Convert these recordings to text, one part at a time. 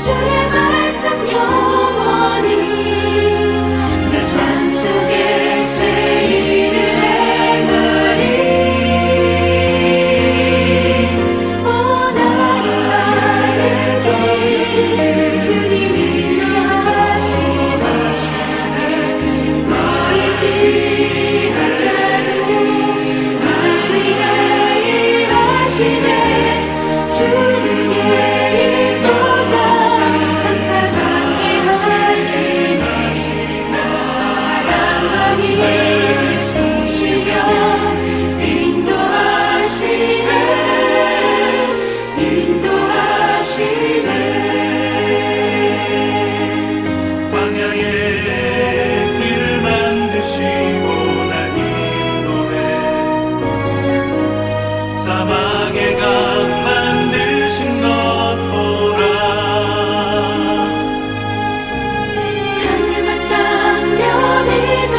주의 말씀 영원히 내 삶 속에 새 일을 행하리. 오 나의 길 주님이 인도하시네. 그는 보이지 않아도 날 위하여 하시네. 주의 인도자 항상 함께 하시네. 사랑과 힘을 쏟으시며 인도하시네. 광야의 길을 만드시고 날 인도해 사막의 강 만드신 것 보라. 하늘만 땅면에도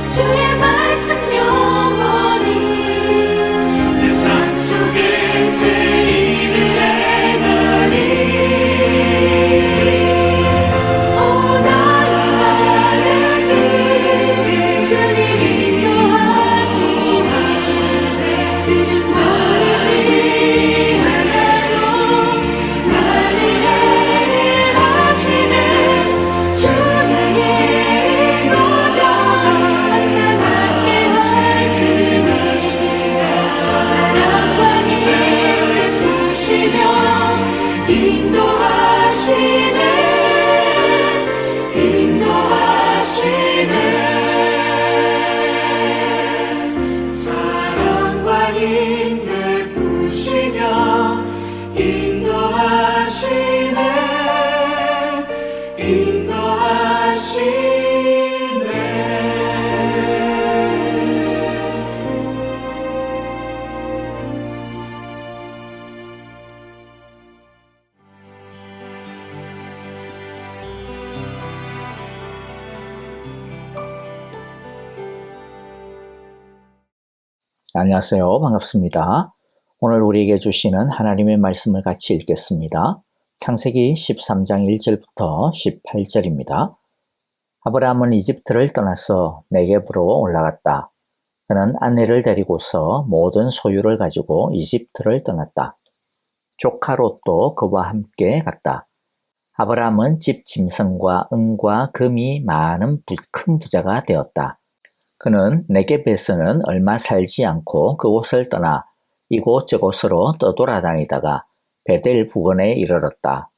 주의 말씀 영원히 내 삶 속에 새 일을 행하리. 오 나의 길 주님이 인도하시네. 그는 멀지 않아도 날 위해 하시네. 주의 인도자 항상 함께 하시네. 사랑과 힘을 쏟으시며 인도하시네. 사랑과 힘을 부시며 인도하시네. 안녕하세요. 반갑습니다. 오늘 우리에게 주시는 하나님의 말씀을 같이 읽겠습니다. 창세기 13장 1절부터 18절입니다. 아브라함은 이집트를 떠나서 네겝으로 올라갔다. 그는 아내를 데리고서 모든 소유를 가지고 이집트를 떠났다. 조카 롯도 그와 함께 갔다. 아브라함은 집 짐승과 은과 금이 많은 큰 부자가 되었다. 그는 네겝에서는 얼마 살지 않고 그곳을 떠나 이곳저곳으로 떠돌아다니다가 베델 부근에 이르렀다.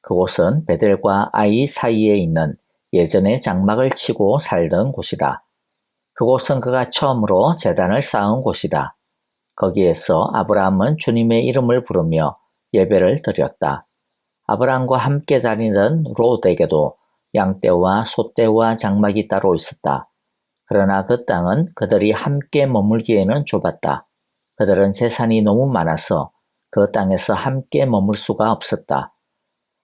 그곳은 베델과 아이 사이에 있는 예전에 장막을 치고 살던 곳이다. 그곳은 그가 처음으로 제단을 쌓은 곳이다. 거기에서 아브라함은 주님의 이름을 부르며 예배를 드렸다. 아브라함과 함께 다니던 롯에게도 양떼와 소떼와 장막이 따로 있었다. 그러나 그 땅은 그들이 함께 머물기에는 좁았다. 그들은 재산이 너무 많아서 그 땅에서 함께 머물 수가 없었다.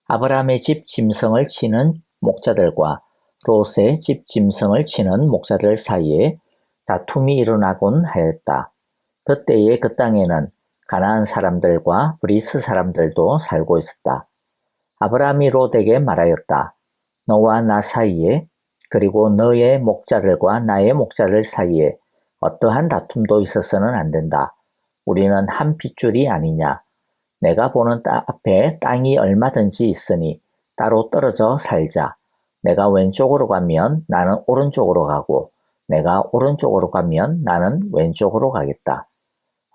아브라함의 집 짐승을 치는 목자들과 롯의 집 짐승을 치는 목자들 사이에 다툼이 일어나곤 하였다. 그때에 그 땅에는 가나안 사람들과 브리스 사람들도 살고 있었다. 아브라함이 롯에게 말하였다. 너와 나 사이에 그리고 너의 목자들과 나의 목자들 사이에 어떠한 다툼도 있어서는 안 된다. 우리는 한 핏줄이 아니냐. 내가 보는 앞에 땅이 얼마든지 있으니 따로 떨어져 살자. 내가 왼쪽으로 가면 나는 오른쪽으로 가고 내가 오른쪽으로 가면 나는 왼쪽으로 가겠다.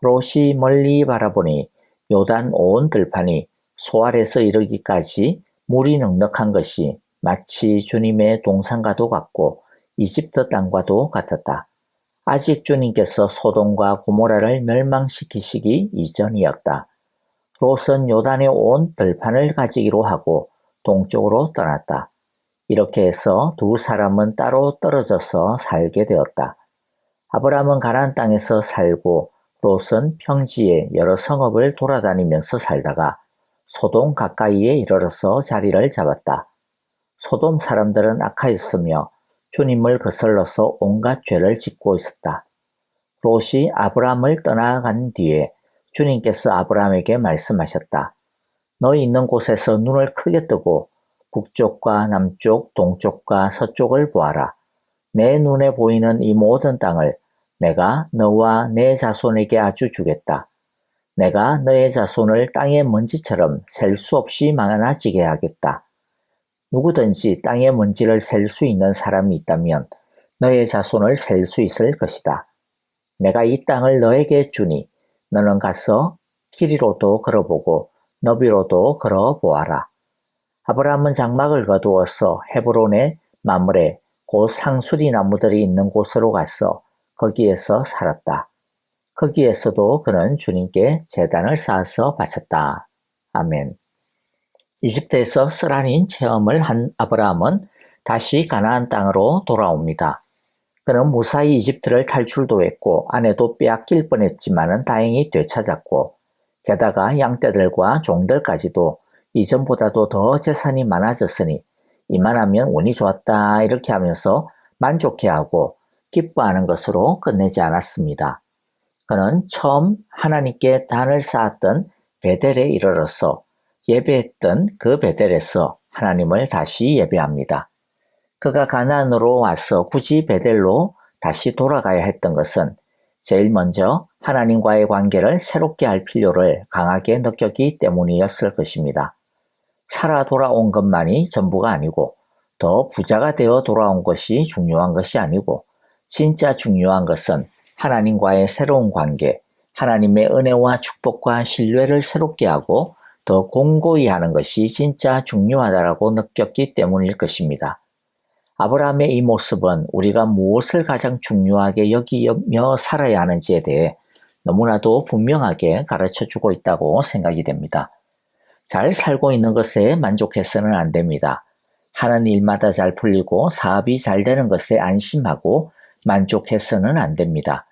롯이 멀리 바라보니 요단 온 들판이 소 아래서 이르기까지 물이 넉넉한 것이 마치 주님의 동산과도 같고 이집트 땅과도 같았다. 아직 주님께서 소돔과 고모라를 멸망시키시기 이전이었다. 롯은 요단의 온 들판을 가지기로 하고 동쪽으로 떠났다. 이렇게 해서 두 사람은 따로 떨어져서 살게 되었다. 아브라함은 가나안 땅에서 살고 롯은 평지에 여러 성읍을 돌아다니면서 살다가 소돔 가까이에 이르러서 자리를 잡았다. 소돔 사람들은 악하였으며 주님을 거슬러서 온갖 죄를 짓고 있었다. 롯이 아브라함을 떠나간 뒤에 주님께서 아브라함에게 말씀하셨다. 너희 있는 곳에서 눈을 크게 뜨고 북쪽과 남쪽, 동쪽과 서쪽을 보아라. 내 눈에 보이는 이 모든 땅을 내가 너와 내 자손에게 아주 주겠다. 내가 너의 자손을 땅의 먼지처럼 셀 수 없이 많아지게 하겠다. 누구든지 땅의 먼지를 셀 수 있는 사람이 있다면 너의 자손을 셀 수 있을 것이다. 내가 이 땅을 너에게 주니 너는 가서 길이로도 걸어보고 너비로도 걸어보아라. 아브라함은 장막을 거두어서 헤브론의 마물에 곧 상수리 나무들이 있는 곳으로 가서 거기에서 살았다. 거기에서도 그는 주님께 제단을 쌓아서 바쳤다. 아멘. 이집트에서 쓰라린 체험을 한 아브라함은 다시 가나안 땅으로 돌아옵니다. 그는 무사히 이집트를 탈출도 했고 아내도 빼앗길 뻔했지만은 다행히 되찾았고 게다가 양떼들과 종들까지도 이전보다도 더 재산이 많아졌으니 이만하면 운이 좋았다 이렇게 하면서 만족해하고 기뻐하는 것으로 끝내지 않았습니다. 그는 처음 하나님께 단을 쌓았던 베델에 이르러서 예배했던 그 베델에서 하나님을 다시 예배합니다. 그가 가나안으로 와서 굳이 베델로 다시 돌아가야 했던 것은 제일 먼저 하나님과의 관계를 새롭게 할 필요를 강하게 느꼈기 때문이었을 것입니다. 살아 돌아온 것만이 전부가 아니고 더 부자가 되어 돌아온 것이 중요한 것이 아니고 진짜 중요한 것은 하나님과의 새로운 관계, 하나님의 은혜와 축복과 신뢰를 새롭게 하고 더 공고히 하는 것이 진짜 중요하다고 느꼈기 때문일 것입니다. 아브라함의 이 모습은 우리가 무엇을 가장 중요하게 여기며 살아야 하는지에 대해 너무나도 분명하게 가르쳐주고 있다고 생각이 됩니다. 잘 살고 있는 것에 만족해서는 안 됩니다. 하는 일마다 잘 풀리고 사업이 잘 되는 것에 안심하고 만족해서는 안 됩니다.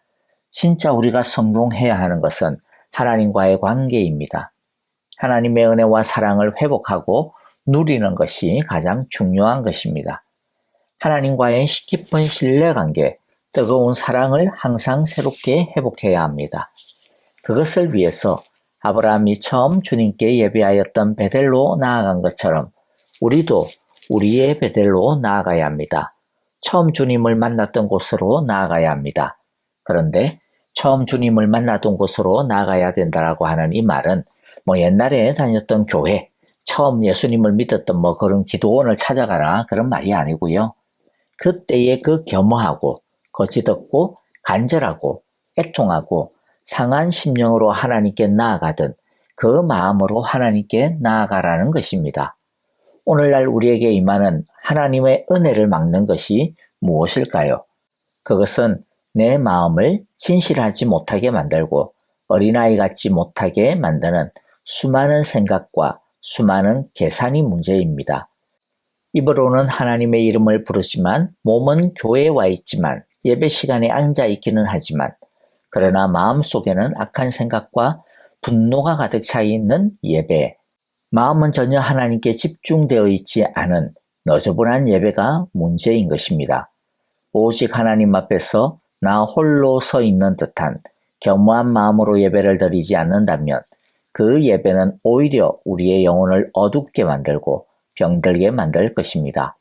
진짜 우리가 성공해야 하는 것은 하나님과의 관계입니다. 하나님의 은혜와 사랑을 회복하고 누리는 것이 가장 중요한 것입니다. 하나님과의 깊은 신뢰관계, 뜨거운 사랑을 항상 새롭게 회복해야 합니다. 그것을 위해서 아브라함이 처음 주님께 예배하였던 베델로 나아간 것처럼 우리도 우리의 베델로 나아가야 합니다. 처음 주님을 만났던 곳으로 나아가야 합니다. 그런데 처음 주님을 만나던 곳으로 나아가야 된다라고 하는 이 말은 옛날에 다녔던 교회, 처음 예수님을 믿었던 그런 기도원을 찾아가라 그런 말이 아니고요. 그때의 그 겸허하고 거짓없고 간절하고 애통하고 상한 심령으로 하나님께 나아가던 그 마음으로 하나님께 나아가라는 것입니다. 오늘날 우리에게 임하는 하나님의 은혜를 막는 것이 무엇일까요? 그것은 내 마음을 진실하지 못하게 만들고 어린아이 같지 못하게 만드는 수많은 생각과 수많은 계산이 문제입니다. 입으로는 하나님의 이름을 부르지만 몸은 교회에 와 있지만 예배 시간에 앉아 있기는 하지만 그러나 마음속에는 악한 생각과 분노가 가득 차 있는 예배, 마음은 전혀 하나님께 집중되어 있지 않은 너저분한 예배가 문제인 것입니다. 오직 하나님 앞에서 나 홀로 서 있는 듯한 겸허한 마음으로 예배를 드리지 않는다면 그 예배는 오히려 우리의 영혼을 어둡게 만들고 병들게 만들 것입니다.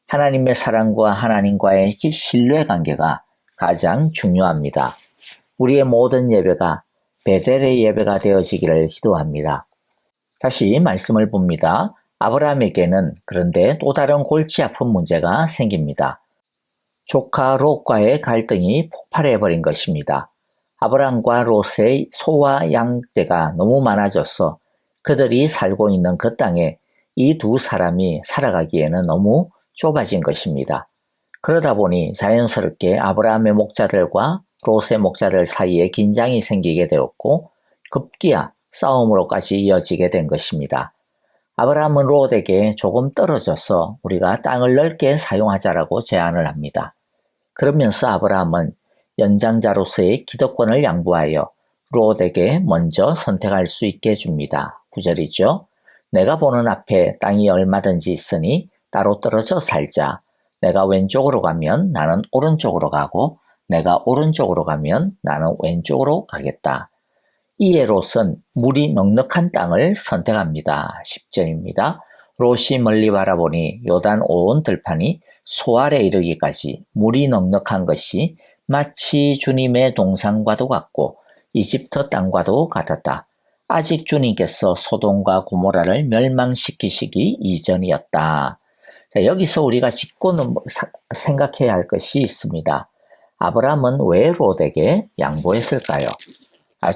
하나님의 사랑과 하나님과의 신뢰관계가 가장 중요합니다. 우리의 모든 예배가 베델의 예배가 되어지기를 기도합니다. 다시 말씀을 봅니다. 아브라함에게는 그런데 또 다른 골치 아픈 문제가 생깁니다. 조카 롯과의 갈등이 폭발해버린 것입니다. 아브라함과 롯의 소와 양떼가 너무 많아져서 그들이 살고 있는 그 땅에 이 두 사람이 살아가기에는 너무 좁아진 것입니다. 그러다 보니 자연스럽게 아브라함의 목자들과 롯의 목자들 사이에 긴장이 생기게 되었고 급기야 싸움으로까지 이어지게 된 것입니다. 아브라함은 롯에게 조금 떨어져서 우리가 땅을 넓게 사용하자라고 제안을 합니다. 그러면서 아브라함은 연장자로서의 기득권을 양보하여 롯에게 먼저 선택할 수 있게 해줍니다. 9절이죠. 내가 보는 앞에 땅이 얼마든지 있으니 따로 떨어져 살자. 내가 왼쪽으로 가면 나는 오른쪽으로 가고 내가 오른쪽으로 가면 나는 왼쪽으로 가겠다. 이에 롯은 물이 넉넉한 땅을 선택합니다. 10절입니다. 롯이 멀리 바라보니 요단 온 들판이 소알에 이르기까지 물이 넉넉한 것이 마치 주님의 동산과도 같고 이집트 땅과도 같았다. 아직 주님께서 소돔과 고모라를 멸망시키시기 이전이었다. 자, 여기서 우리가 짚고 생각해야 할 것이 있습니다. 아브라함은 왜 롯에게 양보했을까요?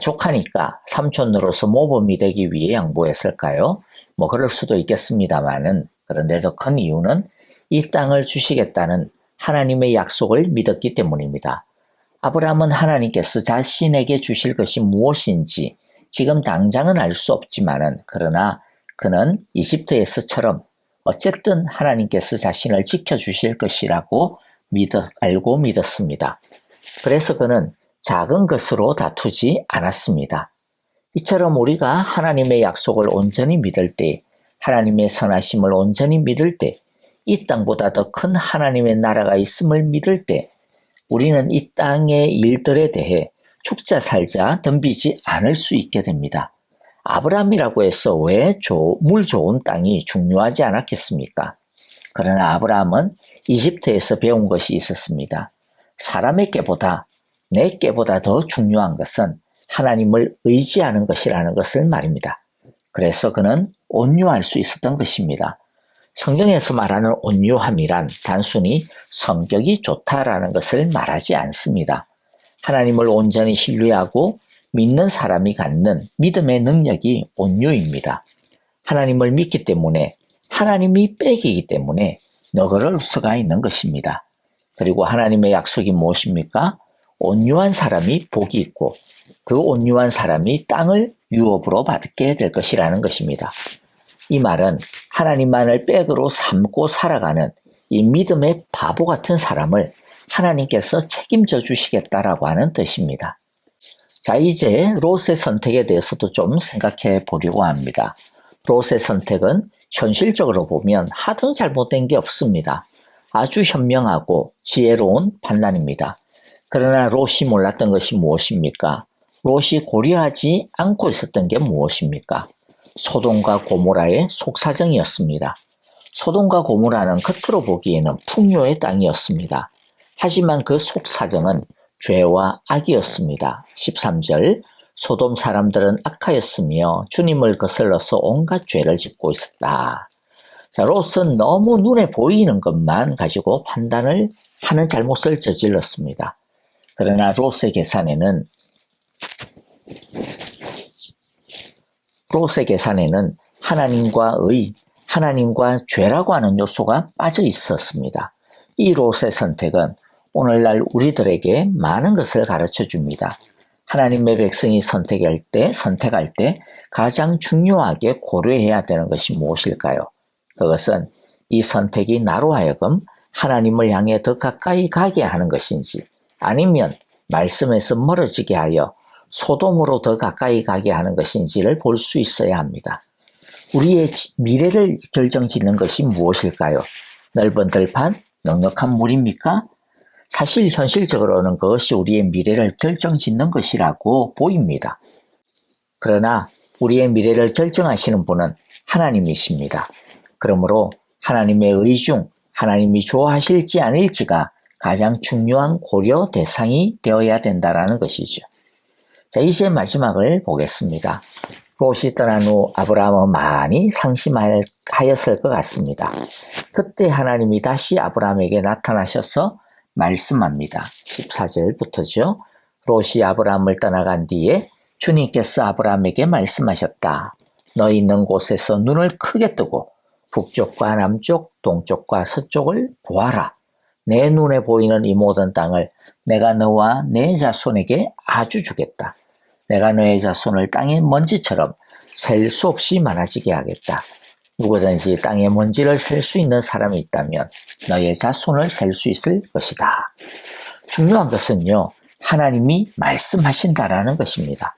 조카니까 삼촌으로서 모범이 되기 위해 양보했을까요? 뭐 그럴 수도 있겠습니다만은, 그런데 더 큰 이유는 이 땅을 주시겠다는 하나님의 약속을 믿었기 때문입니다. 아브라함은 하나님께서 자신에게 주실 것이 무엇인지 지금 당장은 알 수 없지만은, 그러나 그는 이집트에서처럼 어쨌든 하나님께서 자신을 지켜주실 것이라고 알고 믿었습니다. 그래서 그는 작은 것으로 다투지 않았습니다. 이처럼 우리가 하나님의 약속을 온전히 믿을 때, 하나님의 선하심을 온전히 믿을 때, 이 땅보다 더 큰 하나님의 나라가 있음을 믿을 때, 우리는 이 땅의 일들에 대해 죽자 살자 덤비지 않을 수 있게 됩니다. 아브라함이라고 해서 왜 물 좋은 땅이 중요하지 않았겠습니까? 그러나 아브라함은 이집트에서 배운 것이 있었습니다. 사람의 깨보다 내 깨보다 더 중요한 것은 하나님을 의지하는 것이라는 것을 말입니다. 그래서 그는 온유할 수 있었던 것입니다. 성경에서 말하는 온유함이란 단순히 성격이 좋다라는 것을 말하지 않습니다. 하나님을 온전히 신뢰하고 믿는 사람이 갖는 믿음의 능력이 온유입니다. 하나님을 믿기 때문에, 하나님이 백이기 때문에 너그러울 수가 있는 것입니다. 그리고 하나님의 약속이 무엇입니까? 온유한 사람이 복이 있고 그 온유한 사람이 땅을 유업으로 받게 될 것이라는 것입니다. 이 말은 하나님만을 백으로 삼고 살아가는 이 믿음의 바보 같은 사람을 하나님께서 책임져 주시겠다라고 하는 뜻입니다. 자, 이제 롯의 선택에 대해서도 좀 생각해 보려고 합니다. 롯의 선택은 현실적으로 보면 하등 잘못된 게 없습니다. 아주 현명하고 지혜로운 판단입니다. 그러나 롯이 몰랐던 것이 무엇입니까? 롯이 고려하지 않고 있었던 게 무엇입니까? 소돔과 고모라의 속사정이었습니다. 소돔과 고모라는 겉으로 보기에는 풍요의 땅이었습니다. 하지만 그 속사정은 죄와 악이었습니다. 13절, 소돔 사람들은 악하였으며 주님을 거슬러서 온갖 죄를 짓고 있었다. 자, 롯은 너무 눈에 보이는 것만 가지고 판단을 하는 잘못을 저질렀습니다. 그러나 롯의 계산에는 하나님과 죄라고 하는 요소가 빠져 있었습니다. 이 롯의 선택은 오늘날 우리들에게 많은 것을 가르쳐 줍니다. 하나님의 백성이 선택할 때 가장 중요하게 고려해야 되는 것이 무엇일까요? 그것은 이 선택이 나로 하여금 하나님을 향해 더 가까이 가게 하는 것인지, 아니면 말씀에서 멀어지게 하여 소돔으로 더 가까이 가게 하는 것인지를 볼 수 있어야 합니다. 우리의 미래를 결정짓는 것이 무엇일까요? 넓은 들판, 넉넉한 물입니까? 사실 현실적으로는 그것이 우리의 미래를 결정짓는 것이라고 보입니다. 그러나 우리의 미래를 결정하시는 분은 하나님이십니다. 그러므로 하나님의 의 중 하나님이 좋아하실지 아닐지가 가장 중요한 고려 대상이 되어야 된다는 것이죠. 자, 이제 마지막을 보겠습니다. 롯이 떠난 후 아브라함은 많이 상심하였을 것 같습니다. 그때 하나님이 다시 아브라함에게 나타나셔서 말씀합니다. 14절부터죠. 롯이 아브라함을 떠나간 뒤에 주님께서 아브라함에게 말씀하셨다. 너 있는 곳에서 눈을 크게 뜨고 북쪽과 남쪽, 동쪽과 서쪽을 보아라. 내 눈에 보이는 이 모든 땅을 내가 너와 내 자손에게 아주 주겠다. 내가 너의 자손을 땅의 먼지처럼 셀 수 없이 많아지게 하겠다. 누구든지 땅의 먼지를 셀 수 있는 사람이 있다면 너의 자손을 셀 수 있을 것이다. 중요한 것은요, 하나님이 말씀하신다라는 것입니다.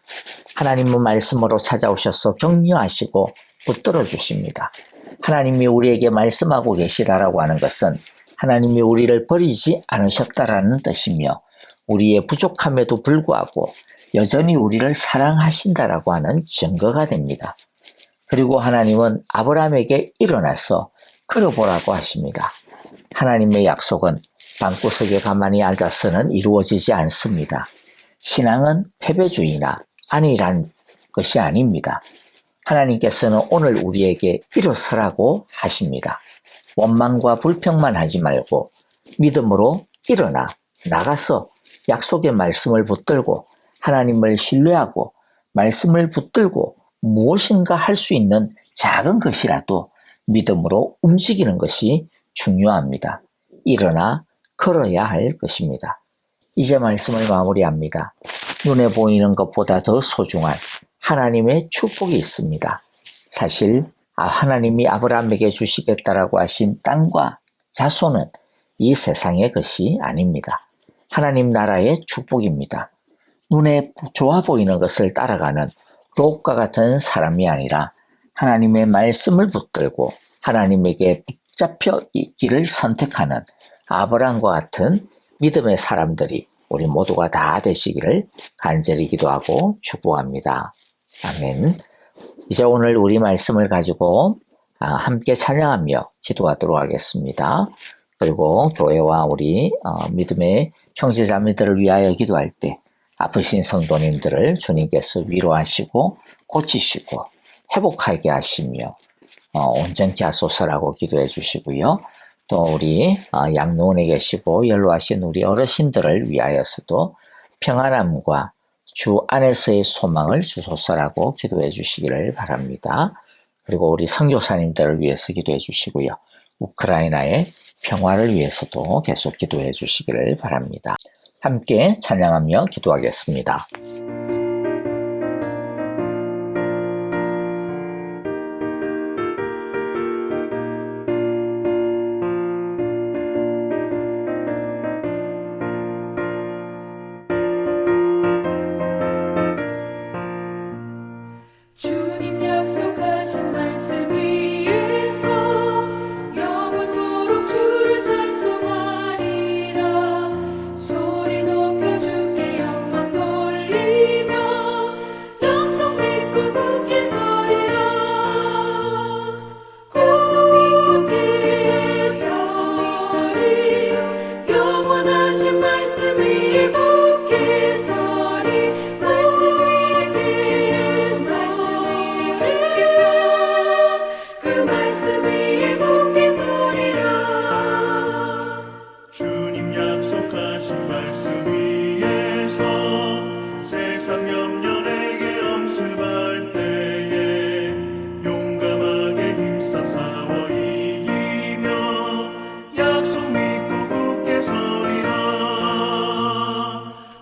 하나님은 말씀으로 찾아오셔서 격려하시고 붙들어 주십니다. 하나님이 우리에게 말씀하고 계시다라고 하는 것은 하나님이 우리를 버리지 않으셨다라는 뜻이며, 우리의 부족함에도 불구하고 여전히 우리를 사랑하신다라고 하는 증거가 됩니다. 그리고 하나님은 아브라함에게 일어나서 걸어보라고 하십니다. 하나님의 약속은 방구석에 가만히 앉아서는 이루어지지 않습니다. 신앙은 패배주의나 아니란 것이 아닙니다. 하나님께서는 오늘 우리에게 일어서라고 하십니다. 원망과 불평만 하지 말고 믿음으로 일어나 나가서 약속의 말씀을 붙들고 하나님을 신뢰하고 말씀을 붙들고 무엇인가 할 수 있는 작은 것이라도 믿음으로 움직이는 것이 중요합니다. 일어나 걸어야 할 것입니다. 이제 말씀을 마무리합니다. 눈에 보이는 것보다 더 소중한 하나님의 축복이 있습니다. 사실 하나님이 아브라함에게 주시겠다라고 하신 땅과 자손은 이 세상의 것이 아닙니다. 하나님 나라의 축복입니다. 눈에 좋아 보이는 것을 따라가는 롯과 같은 사람이 아니라 하나님의 말씀을 붙들고 하나님에게 붙잡혀 있기를 선택하는 아브라함과 같은 믿음의 사람들이 우리 모두가 다 되시기를 간절히 기도하고 축복합니다. 아멘. 이제 오늘 우리 말씀을 가지고 함께 찬양하며 기도하도록 하겠습니다. 그리고 교회와 우리 믿음의 형제자매들을 위하여 기도할 때 아프신 성도님들을 주님께서 위로하시고 고치시고 회복하게 하시며 온전케 하소서라고 기도해 주시고요. 또 우리 양로원에 계시고 연로하신 우리 어르신들을 위하여서도 평안함과 주 안에서의 소망을 주소서라고 기도해 주시기를 바랍니다. 그리고 우리 선교사님들을 위해서 기도해 주시고요. 우크라이나의 평화를 위해서도 계속 기도해 주시기를 바랍니다. 함께 찬양하며 기도하겠습니다. 주님 약속하신 말씀 위에서 영원토록 주를 찬송하리라. 소리 높여 주께 영광 돌리며 약속 믿고 굳게 서리라. 굳게 서리 영원하신 말씀 위에 굳게 서리. 말씀 그 말씀 위에 굳게 서리라. 주님 약속하신 말씀 위에서 세상 염려 내게 엄습할 때에 용감하게 힘써 싸워 이기며 약속 믿고 굳게 서리라.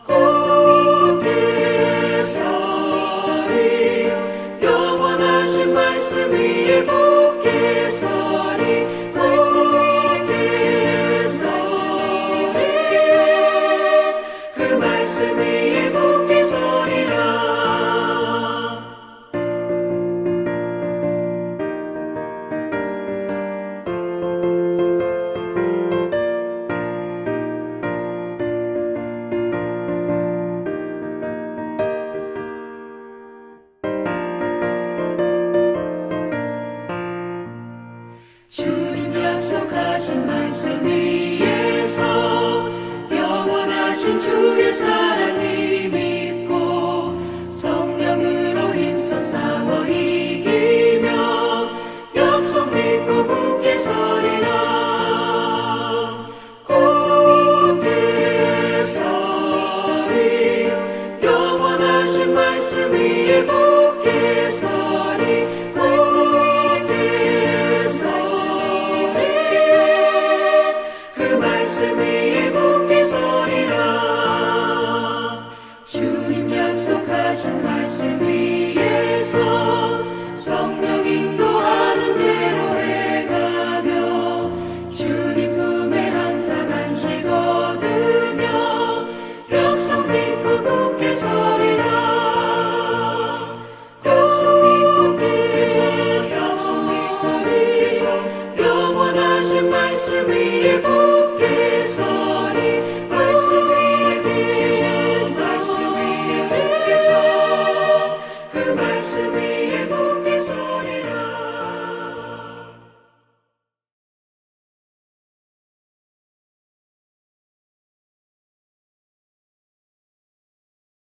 굳게 서리 영원하신 말씀 위에 굳게 서리. 말씀 위에 서리 그 말씀 위에 굳게 서리라. 주님 약속하신 말씀 위에서 영원하신 주의 사랑을 믿고 성령으로 힘써 싸워 이기며 약속 믿고 굳게 서리라. 굳게 서리 영원하신 말씀 위에 굳게 서리. 말씀 위에 서리 그 말씀 위에 굳게 서리라. 주님 약속하신 말씀 위에서 성령 인도하는 대로 해가며 주님 품에 항상 안식 얻으며 약속 믿고 굳게 서리라. 약속 믿고 굳게 서리 영원하신 말씀 위에 굳게